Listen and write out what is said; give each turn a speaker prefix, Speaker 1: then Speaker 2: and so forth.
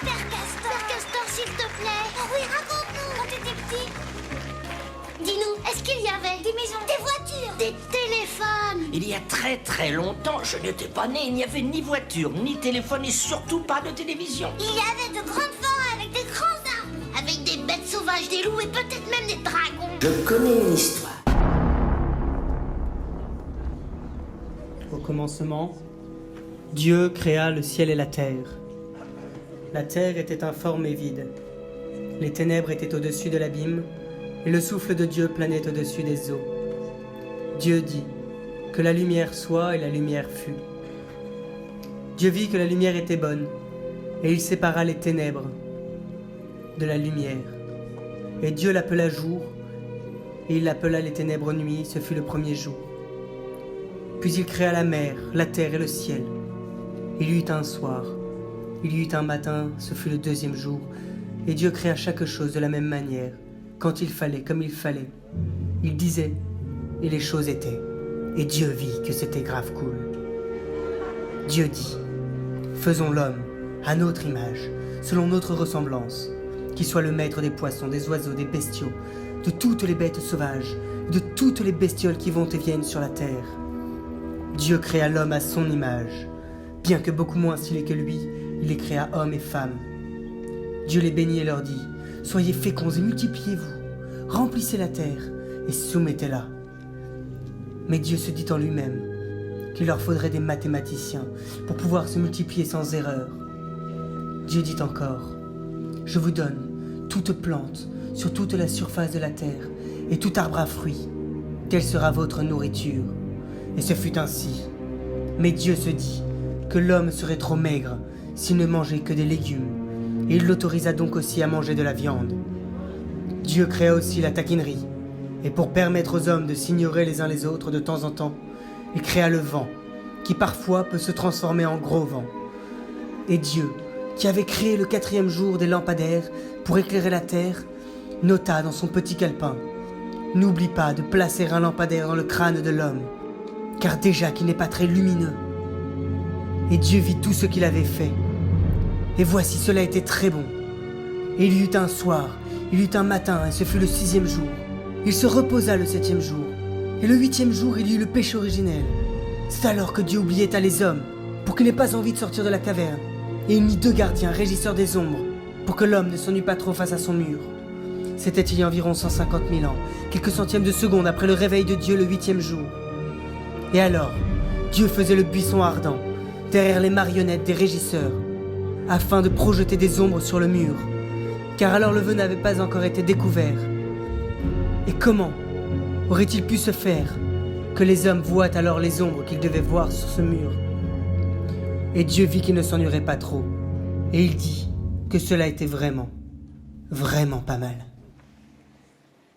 Speaker 1: Père Castor, s'il te plaît.
Speaker 2: Oh oui, raconte-nous.
Speaker 1: Quand t'étais petit, dis-nous, est-ce qu'il y avait
Speaker 2: Des maisons, des voitures,
Speaker 1: des téléphones?
Speaker 3: Il y a très très longtemps, je n'étais pas né, il n'y avait ni voiture, ni téléphone et surtout pas de télévision.
Speaker 2: il y avait de grandes forêts avec des grands arbres,
Speaker 1: Avec des bêtes sauvages, des loups et peut-être même des dragons.
Speaker 3: Je connais une histoire.
Speaker 4: Au commencement, Dieu créa le ciel et la terre. La terre était informe et vide. Les ténèbres étaient au-dessus de l'abîme, et le souffle de Dieu planait au-dessus des eaux. Dieu dit que la lumière soit, et la lumière fut. Dieu vit que la lumière était bonne, et il sépara les ténèbres de la lumière. Et Dieu l'appela jour, et il appela les ténèbres nuit, ce fut le premier jour. Puis il créa la mer, la terre et le ciel. Il y eut un soir, il y eut un matin, ce fut le deuxième jour, et Dieu créa chaque chose de la même manière, quand il fallait, comme il fallait. Il disait, et les choses étaient, et Dieu vit que c'était grave cool. Dieu dit, faisons l'homme à notre image, selon notre ressemblance, qui soit le maître des poissons, des oiseaux, des bestiaux, de toutes les bêtes sauvages, de toutes les bestioles qui vont et viennent sur la terre. Dieu créa l'homme à son image. Bien que beaucoup moins stylé que lui, il les créa hommes et femmes. Dieu les bénit et leur dit, soyez féconds et multipliez-vous, remplissez la terre et soumettez-la. Mais Dieu se dit en lui-même qu'il leur faudrait des mathématiciens pour pouvoir se multiplier sans erreur. Dieu dit encore, je vous donne toute plante sur toute la surface de la terre et tout arbre à fruits. Telle sera votre nourriture. Et ce fut ainsi. Mais Dieu se dit que l'homme serait trop maigre s'il ne mangeait que des légumes, et il l'autorisa donc aussi à manger de la viande. Dieu créa aussi la taquinerie, et pour permettre aux hommes de s'ignorer les uns les autres de temps en temps, il créa le vent, qui parfois peut se transformer en gros vent. Et Dieu, qui avait créé le 4e jour des lampadaires pour éclairer la terre, nota dans son petit calepin, « N'oublie pas de placer un lampadaire dans le crâne de l'homme, car déjà qu'il n'est pas très lumineux. » Et Dieu vit tout ce qu'il avait fait. Et voici, cela était très bon. Et il y eut un soir, il y eut un matin, et ce fut le 6e jour. Il se reposa le 7e jour. Et le 8e jour, il y eut le péché originel. C'est alors que Dieu oubliait à les hommes, pour qu'il n'ait pas envie de sortir de la caverne. Et il mit 2 gardiens, régisseurs des ombres, pour que l'homme ne s'ennuie pas trop face à son mur. C'était il y a environ 150 000 ans, quelques centièmes de seconde après le réveil de Dieu le 8e jour. Et alors, Dieu faisait le buisson ardent, derrière les marionnettes des régisseurs, afin de projeter des ombres sur le mur, car alors le vœu n'avait pas encore été découvert. Et comment aurait-il pu se faire que les hommes voient alors les ombres qu'ils devaient voir sur ce mur? Et Dieu vit qu'il ne s'ennuierait pas trop, et il dit que cela était vraiment, vraiment pas mal.